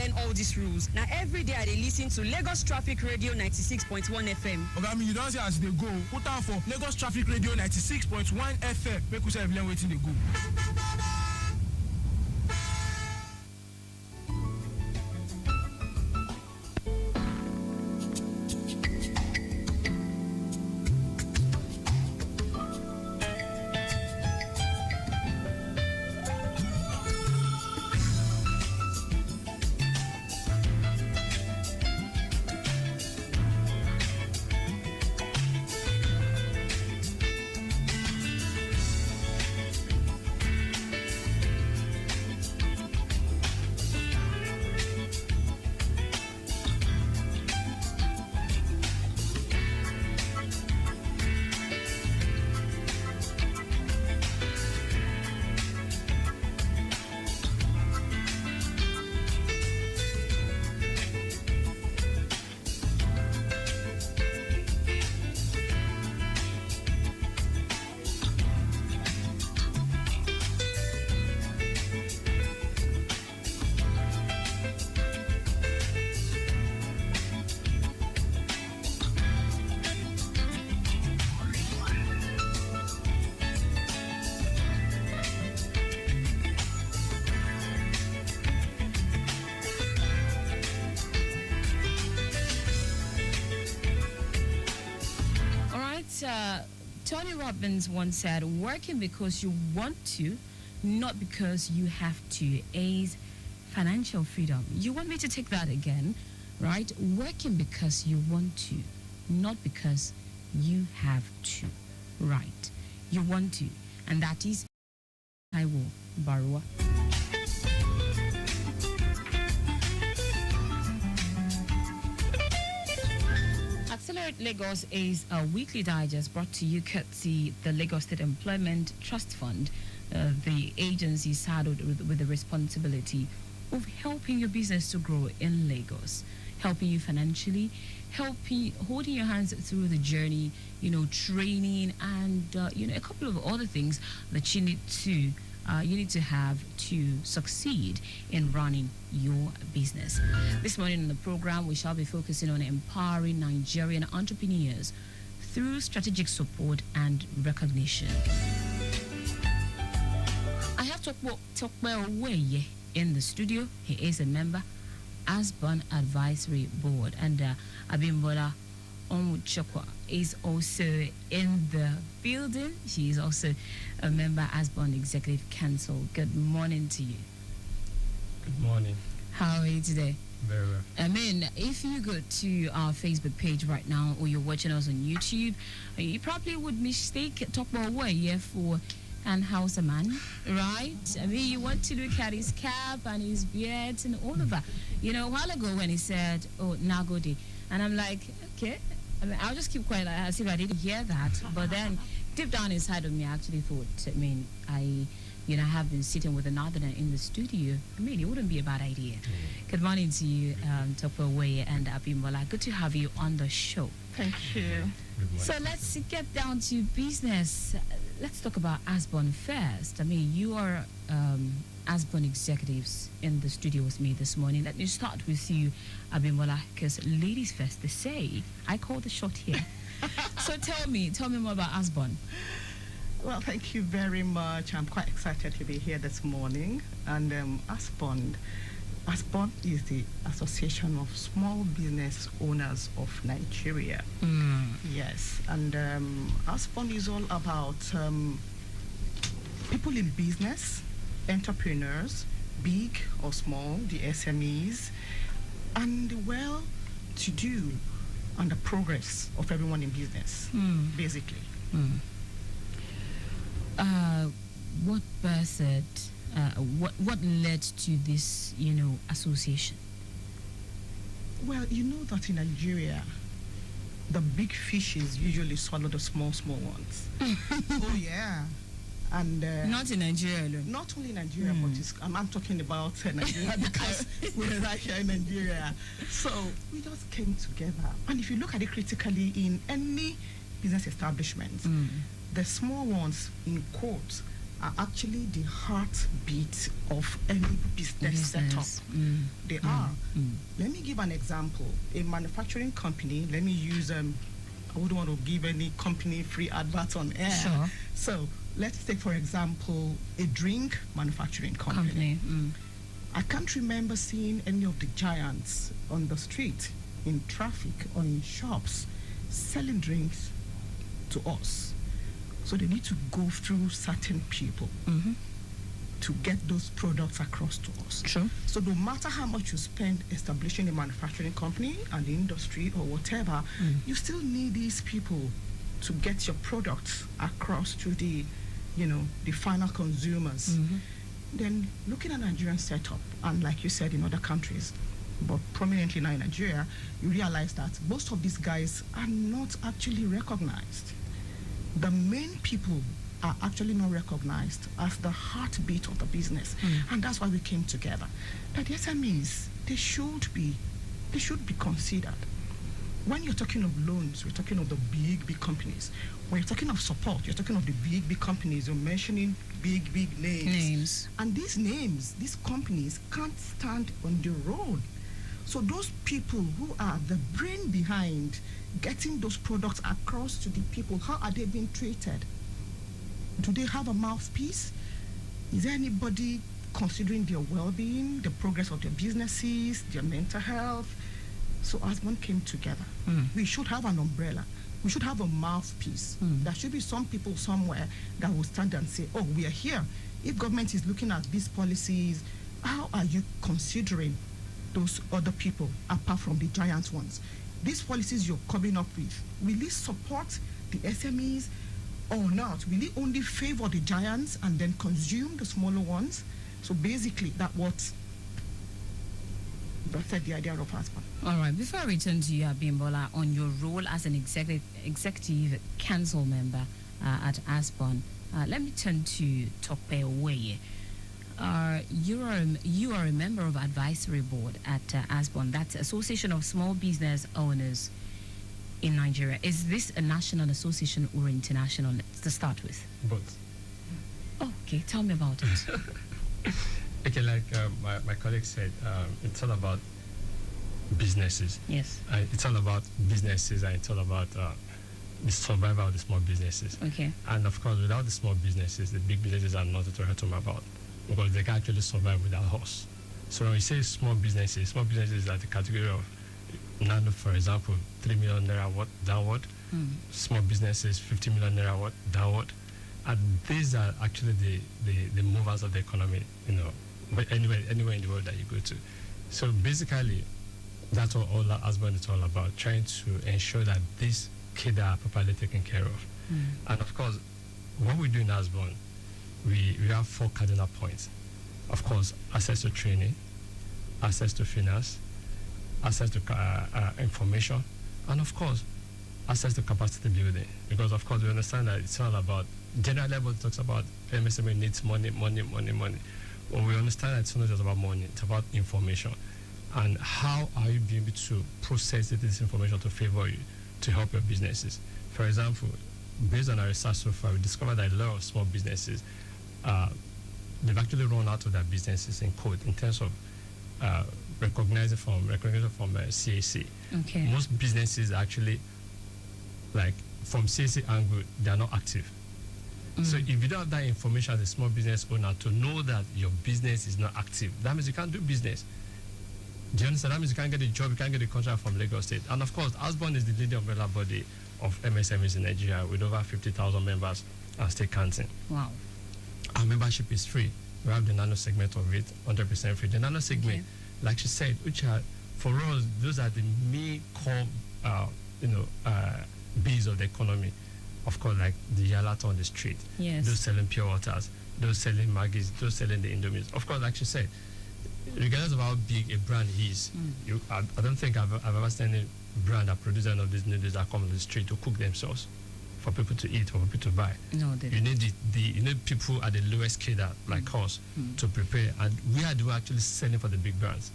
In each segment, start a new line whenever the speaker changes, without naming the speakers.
learn all these rules. Now every day I dey listen to Lagos Traffic Radio 96.1 FM.
Okay, I mean you don't say as they go. Put down for Lagos Traffic Radio 96.1 FM. Make we say learn waiting they go.
Tony Robbins once said, working because you want to, not because you have to, is financial freedom. You want me to take that again, right? Working because you want to, not because you have to, right? You want to, and that is Taiwo Baruwa. Accelerate Lagos is a weekly digest brought to you courtesy the Lagos State Employment Trust Fund, the agency saddled with the responsibility of helping your business to grow in Lagos, helping you financially, holding your hands through the journey, training and, a couple of other things that you need to have to succeed in running your business. This morning on the program, we shall be focusing on empowering Nigerian entrepreneurs through strategic support and recognition. I have Taiwo Baruwa in the studio. He is a member Asbon Advisory Board, and Abimbola Onwuchekwa is also in the building. She is also a member Asbon Executive Council. Good morning to you.
Good morning.
How are you today?
Very well.
I mean, if you go to our Facebook page right now, or you're watching us on YouTube, you probably would mistake Taiwo Baruwa for an Hausa man, right? I mean, you want to look at his cap and his beard and all of that. A while ago when he said, "Oh, Nagode," and I'm like, okay. I mean, I'll just keep quiet as if I didn't hear that. But then, deep down inside of me, I actually thought, I have been sitting with a northerner in the studio. It wouldn't be a bad idea. Good morning to you, Taiwo Baruwa and Abimbola. Good to have you on the show.
Thank you.
So let's get down to business. Let's talk about Asbon first. You are Asbon executives in the studio with me this morning. Let me start with you, Abimbola, because ladies first, they say. I call the shot here. So tell me more about Asbon.
Well, thank you very much. I'm quite excited to be here this morning. And Asbon is the Association of Small Business Owners of Nigeria. Yes, and Asbon is all about people in business, entrepreneurs, big or small, the SMEs, and the well-to-do and the progress of everyone in business, basically.
What birthed it? What led to this, association?
Well, you know that in Nigeria, the big fishes usually swallow the small ones. Oh yeah. And
not in Nigeria alone.
Not only in Nigeria, but I'm talking about Nigeria because we're right here in Nigeria. So we just came together. And if you look at it critically in any business establishment, the small ones, in quotes, are actually the heartbeat of any business setup. They are. Let me give an example. A manufacturing company, let me use, I wouldn't want to give any company free advert on air.
Sure.
So let's take, for example, a drink manufacturing company. I can't remember seeing any of the giants on the street, in traffic, or in shops, selling drinks to us. So they need to go through certain people to get those products across to us.
True.
So no matter how much you spend establishing a manufacturing company and the industry or whatever, you still need these people to get your products across to the, the final consumers. Then looking at Nigerian setup, and like you said in other countries, but prominently now in Nigeria, you realize that most of these guys are not actually recognized. The main people are actually not recognized as the heartbeat of the business. And that's why we came together. That the SMEs, they should be considered. When you're talking of loans, we're talking of the big companies. When you're talking of support, you're talking of the big companies. You're mentioning big names. And these names, these companies can't stand on the road. So those people who are the brain behind getting those products across to the people, how are they being treated? Do they have a mouthpiece? Is there anybody considering their well-being, the progress of their businesses, their mental health? So as one came together, we should have an umbrella. We should have a mouthpiece. There should be some people somewhere that will stand and say, oh, we are here. If government is looking at these policies, how are you considering those other people apart from the giant ones? These policies you're coming up with, will it support the SMEs or not? Will it only favor the giants and then consume the smaller ones? So basically, that's the idea of ASPON.
All right. Before I return to you, Abimbola, on your role as an executive council member at ASPON, let me turn to Tope Oweye. You are a member of advisory board at ASPON, that's Association of Small Business Owners in Nigeria. Is this a national association or international? To start with.
Both.
Okay, tell me about it.
Okay, like my colleague said, it's all about businesses.
Yes.
It's all about businesses, and it's all about the survival of the small businesses.
Okay.
And of course, without the small businesses, the big businesses are not to talk about, because they can actually survive without us. So when we say small businesses are the category of nano, for example, 3 million naira worth downward. Small businesses, 50 million naira worth downward. And these are actually the movers of the economy, but anywhere in the world that you go to. So basically, that's what all ASBON is all about, trying to ensure that these kids are properly taken care of. And of course, what we do in ASBON, we have 4 cardinal points. Of course, access to training, access to finance, access to information, and of course, access to capacity building. Because of course, we understand that it's all about, general level talks about MSME needs money. When we understand that it's not just about money, it's about information. And how are you being able to process this information to favor you, to help your businesses? For example, based on our research so far, we discovered that a lot of small businesses, they've actually run out of their businesses in code in terms of recognition from CAC.
Okay.
Most businesses actually, like from CAC angle, they are not active. So if you don't have that information as a small business owner to know that your business is not active, that means you can't do business. Do you understand? That means you can't get a job, you can't get a contract from Lagos State. And of course, ASBON is the leading umbrella body of MSMEs in Nigeria with over 50,000 members and still counting.
Wow.
Our membership is free. We have the nano segment of it, 100% free. The nano segment, like she said, which are, for us, those are the main core, base of the economy. Of course, like the Yalata on the street, those selling pure waters, those selling Maggies, those selling the Indomies. Of course, like she said, regardless of how big a brand is, I don't think I've ever seen any brand that produces one of these noodles that come on the street to cook themselves for people to eat, for people to buy.
No, they
you need you need people at the lowest cadre like us to prepare, and we are actually selling for the big brands.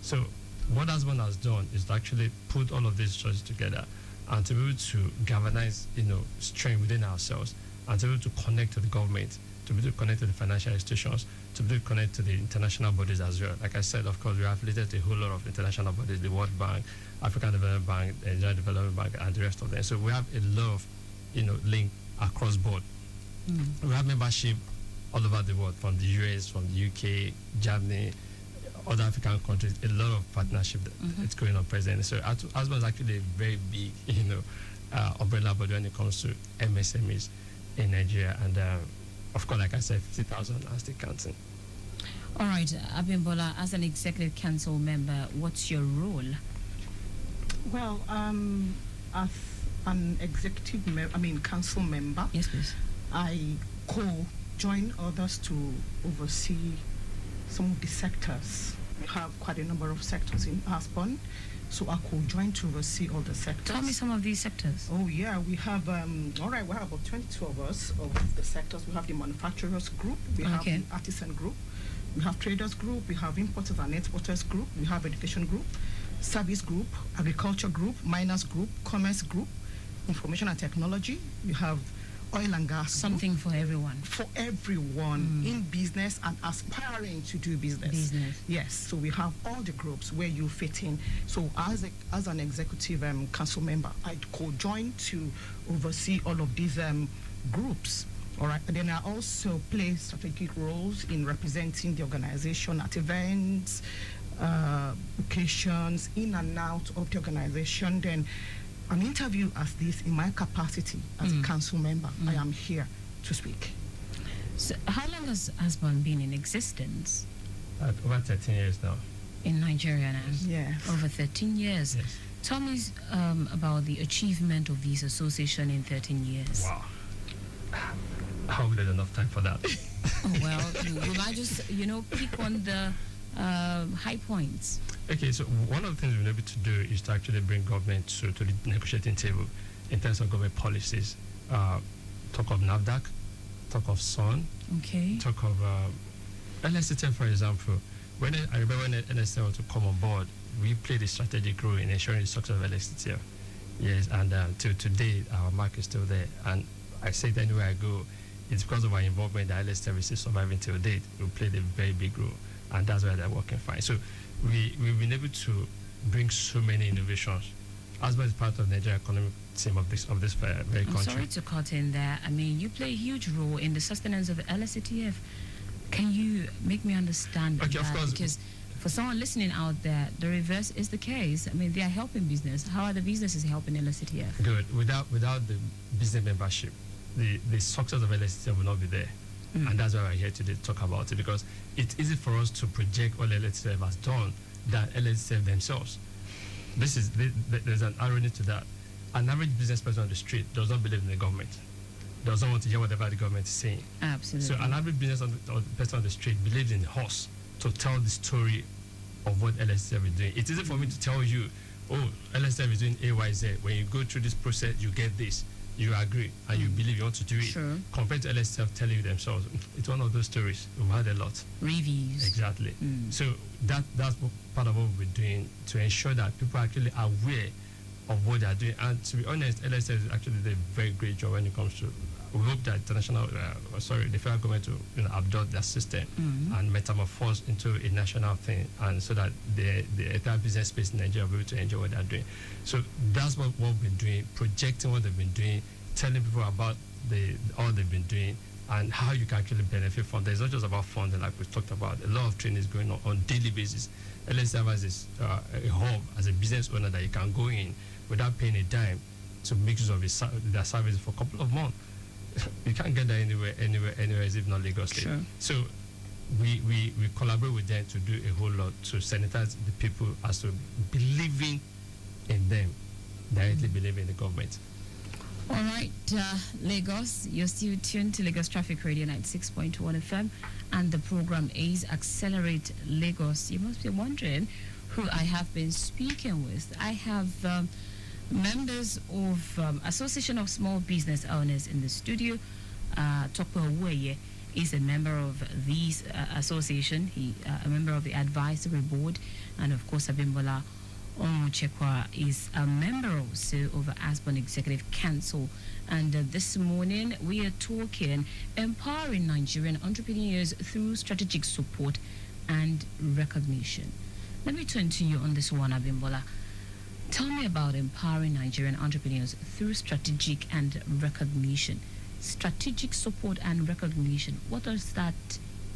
So what ASBON has done is to actually put all of these choices together and to be able to galvanize, strength within ourselves and to be able to connect to the government to be able to connect to the financial institutions, to be able to connect to the international bodies as well. Like I said, of course, we are affiliated to a whole lot of international bodies, the World Bank, African Development Bank, the Nigerian Development Bank, and the rest of them. So we have a lot of, link across board. We have membership all over the world, from the US, from the UK, Germany, other African countries, a lot of partnership that's going on presently. So ASBON is actually a very big, umbrella body when it comes to MSMEs in Nigeria. And of course, like I said, 50,000 are still counting.
All right, Abimbola, as an executive council member, what's your role?
Well, as an council member,
Yes, please.
I join others to oversee some of the sectors. We have quite a number of sectors in ASBON, so I co-join to oversee all the sectors.
Tell me some of these sectors.
Oh yeah, we have we have about 22 of us of the sectors. We have the manufacturers group, we have the artisan group, we have traders group, we have importers and exporters group, we have education group, service group, agriculture group, miners group, commerce group, information and technology. We have oil and gas.
Something for everyone.
For everyone in business and aspiring to do business. Yes, so we have all the groups where you fit in. So as an executive council member, I co-join to oversee all of these groups. All right, and then I also play strategic roles in representing the organization at events, occasions, in and out of the organization. Then an interview as this, in my capacity as a council member, I am here to speak.
So how long has ASBON been in existence?
Over 13 years now.
In Nigeria now?
Yes.
Over 13 years.
Yes.
Tell me about the achievement of this association in 13 years.
Wow. I hope there's enough time for that.
Oh, well, will I just, pick on the high points?
Okay, so one of the things we've been able to do is to actually bring government to the negotiating table in terms of government policies. Talk of NAFDAC, talk of SON, talk of LSTF, for example. I remember when LSTF was to come on board, we played a strategic role in ensuring the success of LSTF. Yes, and till today, our mark is still there. And I say it anywhere I go, it's because of our involvement that LSTF is still surviving till date. We played a very big role, and that's why they're working fine. So we've been able to bring so many innovations. ASBON is part of the Nigerian economic team of this very country.
I'm sorry to cut in there. I mean, you play a huge role in the sustenance of the LSTF. Can you make me understand that?
Of course.
Because for someone listening out there, the reverse is the case. I mean, they are helping business. How are the businesses helping LSTF?
Good. Without the business membership, the success of LSTF will not be there. And that's why we're here today to talk about it, because it's easy for us to project what LSTF has done than LSTF themselves. There's an irony to that. An average business person on the street does not believe in the government, does not want to hear whatever the government is saying.
Absolutely.
So an average business person on the street believes in us to tell the story of what LSTF is doing. It's easy for me to tell you, oh, LSTF is doing AYZ. When you go through this process, you get this. You agree and you believe you want to do it.
Sure.
Compared to LSTF telling you themselves, it's one of those stories. We've had a lot.
Reviews.
Exactly. So that's part of what we're doing to ensure that people are actually aware of what they're doing. And to be honest, LSTF is actually doing a very great job when it comes to. We hope that the federal government to adopt their system and metamorphose into a national thing, and so that the entire business space in Nigeria will be able to enjoy what they're doing. So that's what we've been doing, projecting what they've been doing, telling people about all they've been doing, and how you can actually benefit from that. It's not just about funding, like we've talked about. A lot of training is going on daily basis. LSTF has a hub as a business owner that you can go in without paying a dime to make use of their services for a couple of months. You can't get that anywhere if not Lagos State.
Sure.
So we collaborate with them to do a whole lot to sanitize the people as to believing in them, directly believing in the government.
All right, Lagos, you're still tuned to Lagos Traffic Radio 96.1 FM, and the program is Accelerate Lagos. You must be wondering who I have been speaking with. I have members of Association of Small Business Owners in the studio. Topo Weye is a member of this association. He a member of the advisory board, and of course Abimbola Onwuchekwa is a member also of the Aspen Executive Council. And this morning we are talking empowering Nigerian entrepreneurs through strategic support and recognition. Let me turn to you on this one, Abimbola. Tell me about empowering Nigerian entrepreneurs through strategic and recognition. Strategic support and recognition. What does that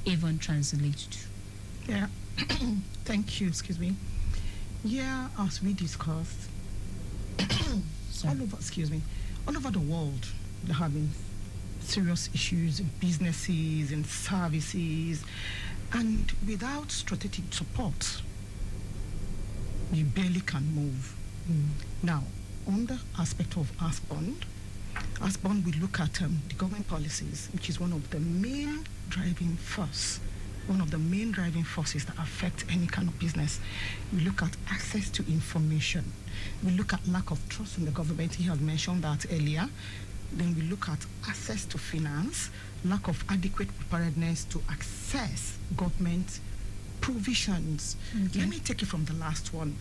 even translate to?
Yeah, thank you. Excuse me. Yeah, as we discussed, all over the world, there have been serious issues in businesses and services, and without strategic support, you barely can move. Now, on the aspect of Aspen, we look at the government policies, which is one of the main driving forces that affect any kind of business. We look at access to information. We look at lack of trust in the government. He has mentioned that earlier. Then we look at access to finance, lack of adequate preparedness to access government provisions.
Okay.
Let me take it from the last one.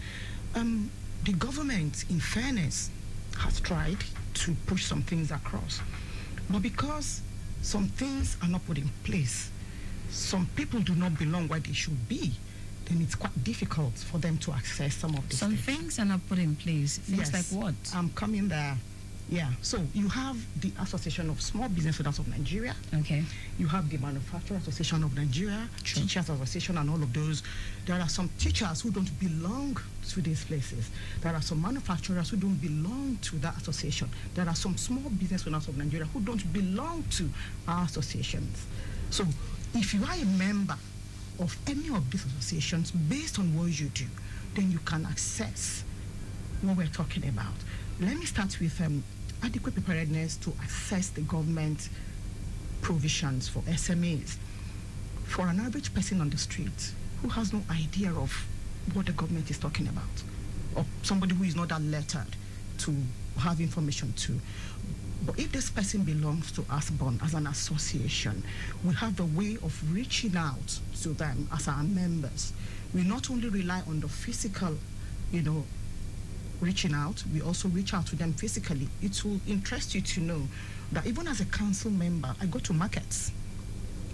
The government, in fairness, has tried to push some things across. But because some things are not put in place, some people do not belong where they should be, then it's quite difficult for them to access some of these
Some
things.
things are not put in place. Things
Yes.
like what?
I'm coming there. Yeah. So you have the Association of Small Business Owners of Nigeria.
Okay.
You have the Manufacturer Association of Nigeria,
True.
Teachers Association, and all of those. There are some teachers who don't belong to these places. There are some manufacturers who don't belong to that association. There are some small business owners of Nigeria who don't belong to our associations. So if you are a member of any of these associations, based on what you do, then you can access what we're talking about. Let me start with adequate preparedness to access the government provisions for SMEs. For an average person on the street who has no idea of what the government is talking about, or somebody who is not that lettered to have information to. But if this person belongs to Asbon as an association, we have a way of reaching out to them as our members. We not only rely on the physical, reaching out, we also reach out to them physically. It will interest you to know that even as a council member, I go to markets.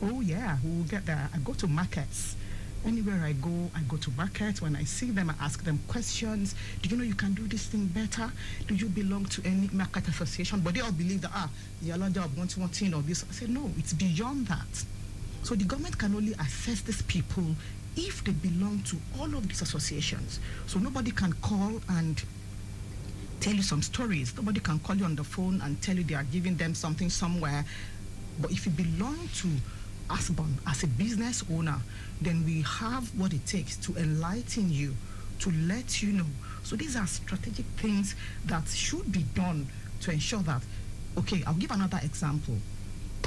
Oh yeah, we will get there. I go to markets. Anywhere I go to markets. When I see them, I ask them questions. Do you know you can do this thing better? Do you belong to any market association? But they all believe that, the allowed job, one thing or this. I said, no, it's beyond that. So the government can only assess these people if they belong to all of these associations. So nobody can call and tell you some stories. Nobody can call you on the phone and tell you they are giving them something somewhere. But if you belong to Asbon as a business owner, then we have what it takes to enlighten you, to let you know. So these are strategic things that should be done to ensure that, okay, I'll give another example.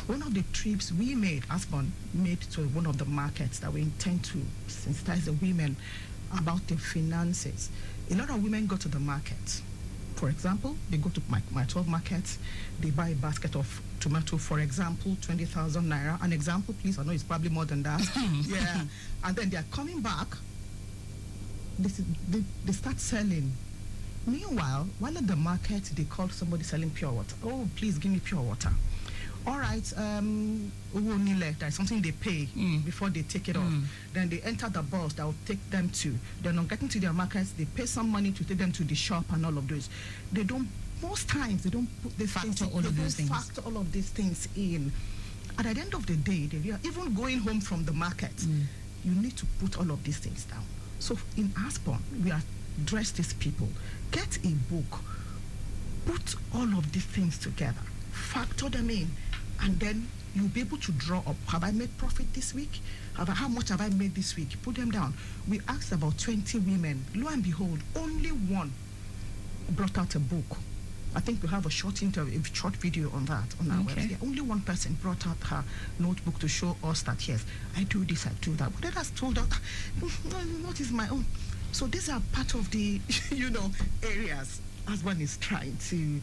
One of the trips we made, Asbon made to one of the markets that we intend to sensitize the women about their finances. A lot of women go to the market. For example, they go to my 12 markets, they buy a basket of tomato, for example, 20,000 naira. An example, please. I know it's probably more than that. Yeah. And then they are coming back, they start selling. Meanwhile, while at the market, they call somebody selling pure water. Oh, please give me pure water. All right, there's something they pay before they take it off. Then they enter the bus that will take them to. Then on getting to their markets, they pay some money to take them to the shop and all of those. Most times they don't put this
factor all of these things
in. And at the end of the day, even going home from the market, you need to put all of these things down. So in Asbon, we address these people. Get a book, put all of these things together, factor them in, and then you'll be able to draw up. Have I made profit this week? How much have I made this week? Put them down. We asked about 20 women. Lo and behold, only one brought out a book. I think we have a short video on that on our website. Only one person brought out her notebook to show us that, yes, I do this, I do that. But others told her, what is my own? So these are part of the, areas as one is trying to,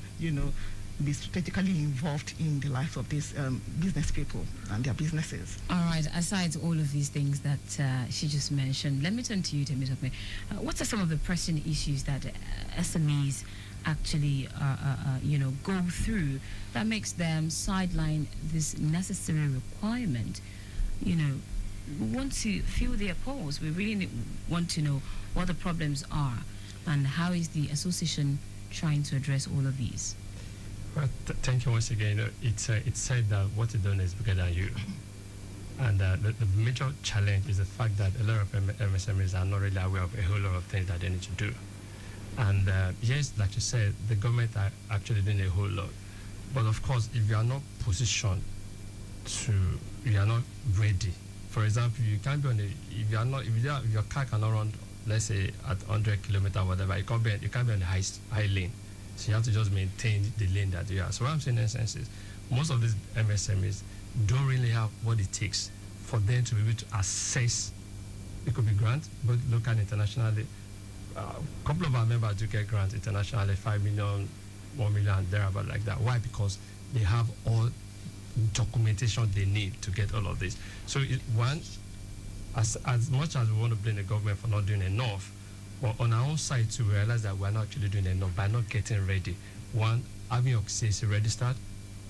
be strategically involved in the lives of these business people and their businesses.
All right, aside all of these things that she just mentioned, let me turn to you, Temitope. What are some of the pressing issues that SMEs actually, go through that makes them sideline this necessary requirement? We want to feel their pulse. We really want to know what the problems are and how is the association trying to address all of these.
Well, thank you once again. It's said that what you done is bigger than you. And the major challenge is the fact that a lot of MSMEs are not really aware of a whole lot of things that they need to do. And yes, like you said, the government are actually doing a whole lot. But of course, if you are not positioned you are not ready. For example, you can't be on if your car cannot run, let's say at 100 kilometers, whatever, you can't be on the high lane. So you have to just maintain the lane that you are. So what I'm saying in essence is, most of these MSMEs don't really have what it takes for them to be able to assess. It could be grant, but local and internationally. A couple of our members do get grants internationally, 5 million, 1 million, thereabout like that. Why? Because they have all documentation they need to get all of this. So as much as we want to blame the government for not doing enough, but on our own side to realize that we're not actually doing enough by not getting ready. One, having your CAC registered,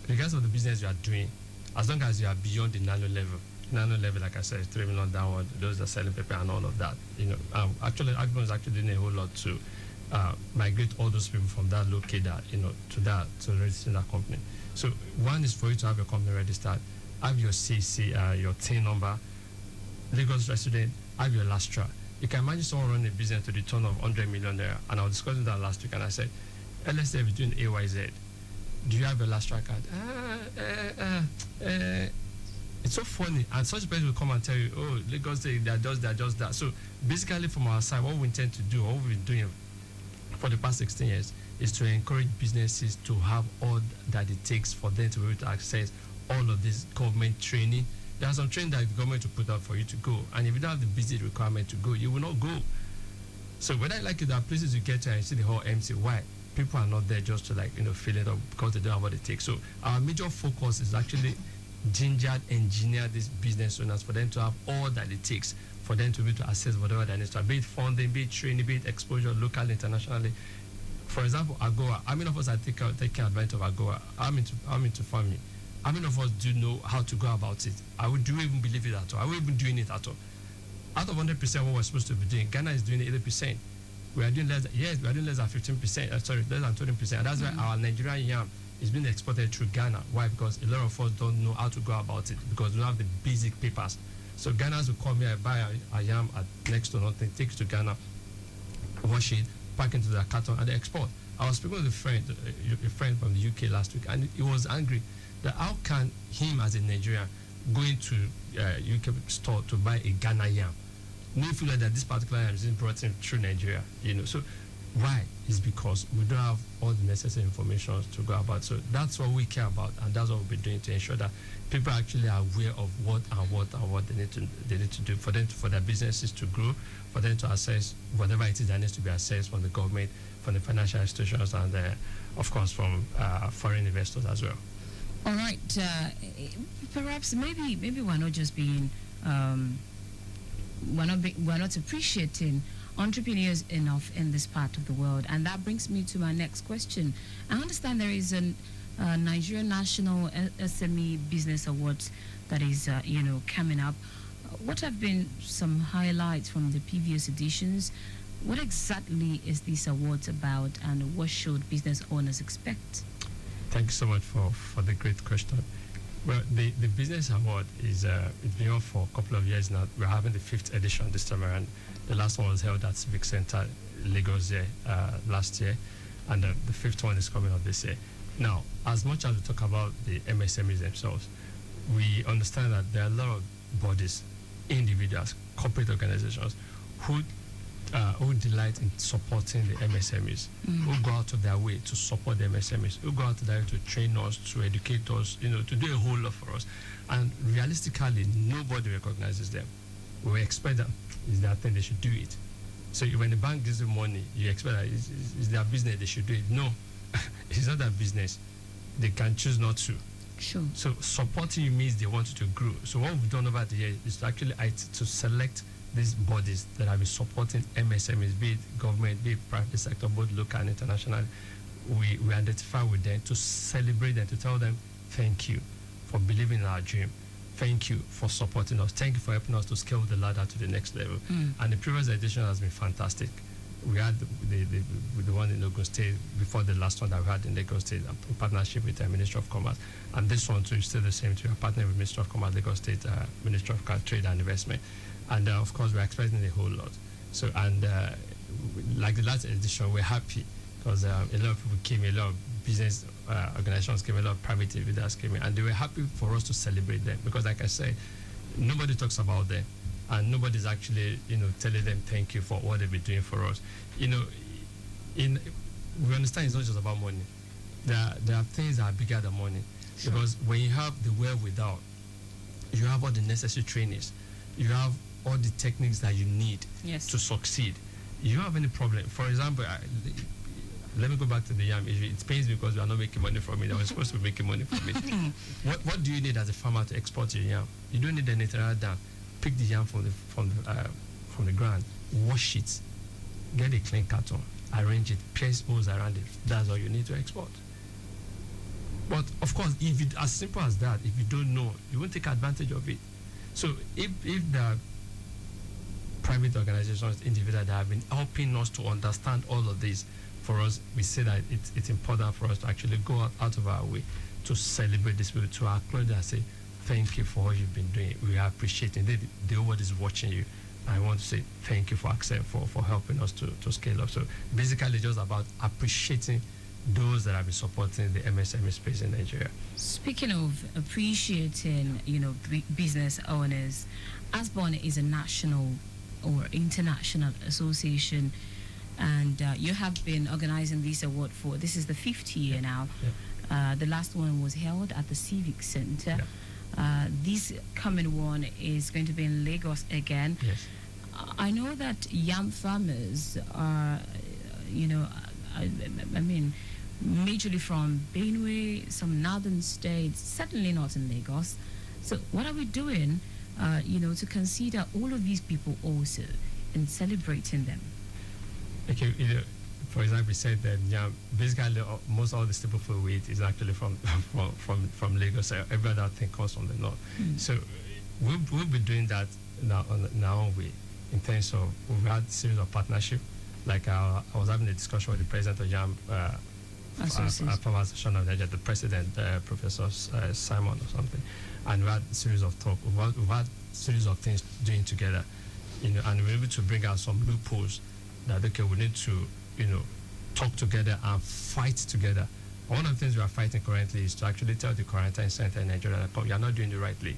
regardless of the business you are doing, as long as you are beyond the nano level. Nano level, like I said, 3 million downward, those that are selling paper and all of that. Actually, Agron is actually doing a whole lot to migrate all those people from that locator, to register that company. So one is for you to have your company registered, have your CC, your TIN number, Lagos resident, have your Lastra. You can imagine someone running a business to the tune of 100 million there, and I was discussing that last week, and I said, LSF is doing AYZ. Do you have a Lastra card? It's so funny, and such person will come and tell you, oh, Lagos State, they're just that. So basically, from our side, what we intend to do, what we've been doing for the past 16 years, is to encourage businesses to have all that it takes for them to be able to access all of this government training. There's some training that the government will put out for you to go, and if you don't have the business requirement to go, you will not go. So whether I like it, there are places you get to and you see the whole MC. Why? People are not there just to fill it up because they don't have what it takes. So our major focus is actually engineer these business owners for them to have all that it takes for them to be able to access whatever they need to, be it funding, be it training, be it exposure, locally, internationally. For example, AGOA. How many of us are taking advantage of AGOA? I'm into farming. How many of us do know how to go about it? Do we even believe it at all? Are we even doing it at all? Out of 100% what we're supposed to be doing, Ghana is doing 80%. We are doing less than 15%, less than 20%. And that's why our Nigerian yam is being exported through Ghana. Why? Because a lot of us don't know how to go about it because we don't have the basic papers. So Ghanaians will come here, buy a yam at next to nothing, take it to Ghana, wash it, pack into their carton, and they export. I was speaking with a friend from the UK last week, and he was angry that how can him as a Nigerian go into UK store to buy a Ghana yam? No feel like that this particular yam is brought in through Nigeria, So why? It's because we don't have all the necessary information to go about. So that's what we care about, and that's what we'll be doing to ensure that people actually are aware of what they need to do for their businesses to grow, for them to access whatever it is that needs to be accessed from the government, from the financial institutions, and of course from foreign investors as well.
All right. Perhaps maybe we're not just being we're not appreciating entrepreneurs enough in this part of the world, and that brings me to my next question. I understand there is a Nigerian National SME Business Awards that is coming up. What have been some highlights from the previous editions? What exactly is this award about, and what should business owners expect?
Thank you so much for the great question. Well, the Business Award is it's been on for a couple of years now. We're having the 5th edition this time around. The last one was held at Civic Center, Lagos last year, and the 5th one is coming up this year. Now, as much as we talk about the MSMEs themselves, we understand that there are a lot of bodies, individuals, corporate organizations who delight in supporting the MSMEs, who go out of their way to support the MSMEs, who go out of their way to train us, to educate us, to do a whole lot for us. And realistically, nobody recognizes them. We expect that it's their thing, they should do it. So when the bank gives you money, you expect that it's their business, they should do it. No, it's not their business. they can choose not to.
Sure.
So supporting you means they want you to grow. So what we've done over the years is to actually to select these bodies that have been supporting MSMEs, be it government, be it private sector, both local and international. We identify with them to celebrate them, to tell them thank you for believing in our dream. Thank you for supporting us. Thank you for helping us to scale the ladder to the next level. And the previous edition has been fantastic. We had the one in Ogun State before the last one that we had in Lagos State in partnership with the Ministry of Commerce. And this one too is still the same too. We're partnering with Ministry of Commerce, Lagos State, Ministry of Trade and Investment. And of course, we're expecting a whole lot. So, and like the last edition, we're happy because a lot of people came, a lot of business organizations came, a lot of private individuals came in, and they were happy for us to celebrate them because, like I said, nobody talks about them. And nobody's actually, telling them thank you for what they've been doing for us. We understand it's not just about money. There are things that are bigger than money. Sure. Because when you have the wherewithal, you have all the necessary trainings, you have all the techniques that you need to succeed. You don't have any problem. For example, let me go back to the yam issue. It pains me because we are not making money from it. I was supposed to be making money from it. What do you need as a farmer to export your yam? You don't need anything other than pick the yam from the ground, wash it, get a clean carton, arrange it, place holes around it. That's all you need to export. But of course, if it as simple as that, if you don't know, you won't take advantage of it. So if the private organizations, individuals that have been helping us to understand all of this, for us, we say that it's important for us to actually go out of our way to celebrate this, to acknowledge and say, thank you for what you've been doing. We are appreciating it. The world is watching you. I want to say thank you for helping us to scale up. So basically just about appreciating those that have been supporting the MSME space in Nigeria.
Speaking of appreciating, business owners, ASBON is a national or international association, and you have been organizing this award this is the 5th year now. Yeah. The last one was held at the Civic Center. Yeah. This coming one is going to be in Lagos again.
Yes.
I know that yam farmers are, majorly from Benue, some northern states, certainly not in Lagos. So what are we doing, to consider all of these people also and celebrating them?
Okay, for example, we said that basically most all the staple food we eat is actually from Lagos. Every other thing comes from the north. So we'll be doing that now in our own way. In terms of we've had a series of partnership. Like I was having a discussion with the president of Yam Farmers Association of Nigeria, the president, Professor Simon or something, and we had a series of talk. We've had a series of things doing together, and we're able to bring out some loopholes that we need to talk together and fight together. One of the things we are fighting currently is to actually tell the quarantine center in Nigeria that you are not doing it rightly.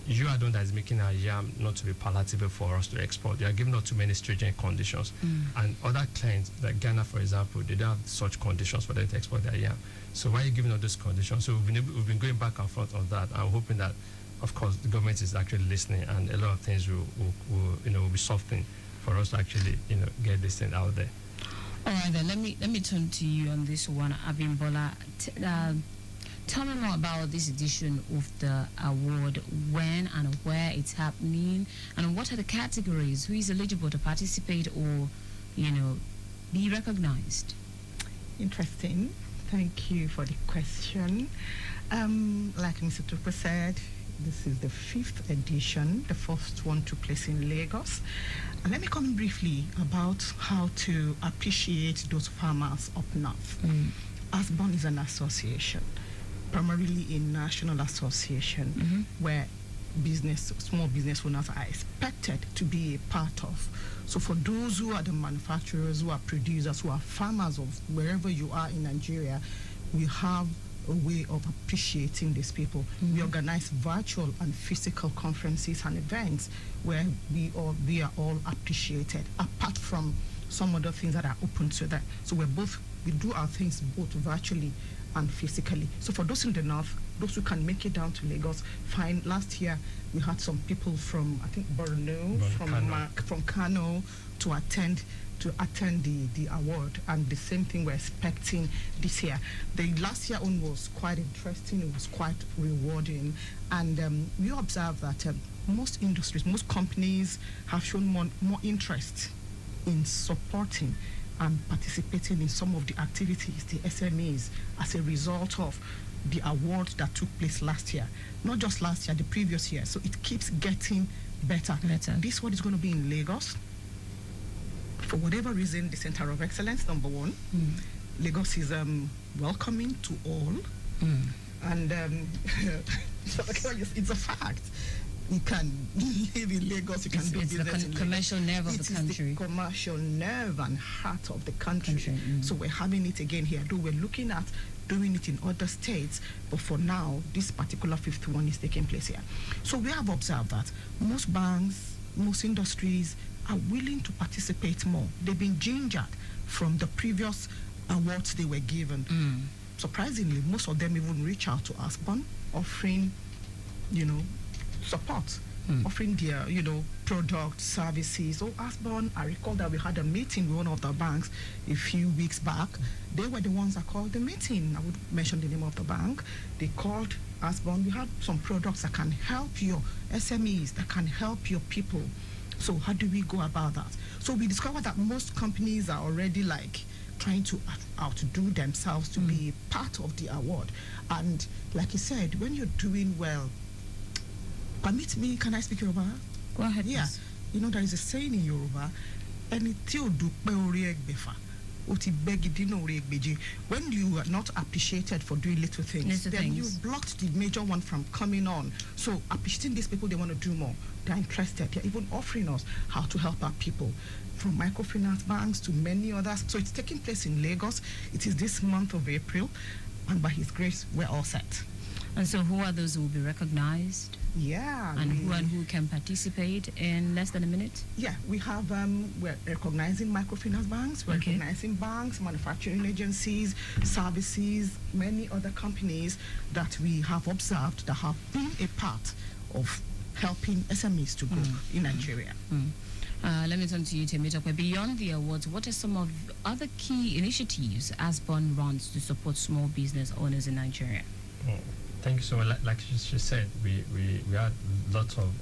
You are the one that is making our yam not to be palatable for us to export. You are giving us too many stringent conditions. And other clients, like Ghana, for example, they don't have such conditions for them to export their yam. So why are you giving us those conditions? So we've been going back and forth on that. I'm hoping that, of course, the government is actually listening, and a lot of things will be softening for us to actually get this thing out there.
All right, then let me turn to you on this one, Abimbola. Tell me more about this edition of the award, when and where it's happening, and what are the categories, who is eligible to participate or, be recognized?
Interesting. Thank you for the question. Like Mr. Tupo said, this is the 5th edition. The first one took place in Lagos. And let me comment briefly about how to appreciate those farmers up north. ASBON is an association, primarily a national association, where small business owners are expected to be a part of. So for those who are the manufacturers, who are producers, who are farmers of wherever you are in Nigeria, we have a way of appreciating these people. We organize virtual and physical conferences and events where we are all appreciated, apart from some other things that are open to that. So we do our things both virtually and physically. So for those in the north, those who can make it down to Lagos, fine. Last year we had some people from, I think, Borno, from Kano to attend to attend the award, and the same thing we're expecting this year. The last year one was quite interesting, it was quite rewarding, and we observed that most industries, most companies have shown more interest in supporting and participating in some of the activities, the SMEs, as a result of the award that took place last year. Not just last year, the previous year. So it keeps getting better. This one is going to be in Lagos. For whatever reason, the Center of Excellence, number one. Lagos is welcoming to all. And it's a fact. You can live in Lagos, you can do business in Lagos. It's the commercial nerve of the country. It is the commercial nerve and heart of the country. So we're having it again here. Though we're looking at doing it in other states, but for now, this particular fifth one is taking place here. So we have observed that most banks, most industries are willing to participate more. They've been gingered from the previous awards they were given. Surprisingly, most of them even reach out to ASPON, offering, support, offering their, products, services. ASPON, I recall that we had a meeting with one of the banks a few weeks back. They were the ones that called the meeting. I would mention the name of the bank. They called ASPON. We had some products that can help your SMEs, that can help your people. So how do we go about that? So we discovered that most companies are already trying to outdo themselves to be part of the award. And like you said, when you're doing well, permit me, can I speak Yoruba?
Go ahead.
Yeah.
Please.
There is a saying in Yoruba, when you are not appreciated for doing little things, you blocked the major one from coming on. So appreciating these people, they want to do more. They're interested. They're even offering us how to help our people, from microfinance banks to many others. So it's taking place in Lagos. It is this month of April, and by His grace, we're all set.
And so who are those who will be recognized?
Yeah.
And who can participate in less than a minute?
Yeah, we have, we're recognizing microfinance banks, we're recognizing banks, manufacturing agencies, services, many other companies that we have observed that have been a part of helping SMEs to grow in Nigeria.
Let me turn to you, Temitope. Beyond the awards, what are some of other key initiatives ASPON runs to support small business owners in Nigeria?
Thank you so much. Like she said, we had lots of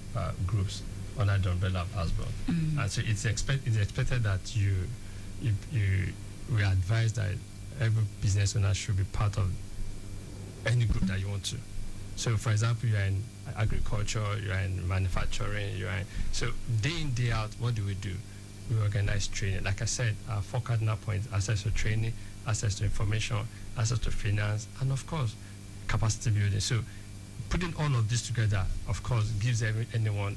groups under the umbrella of ASPON, and so it's expected that we advise that every business owner should be part of any group that you want to. So, for example, you're in agriculture, you're in manufacturing, so day in, day out, what do? We organize training. Like I said, our 4 cardinal points: access to training, access to information, access to finance, and of course, capacity building. So putting all of this together, of course, gives anyone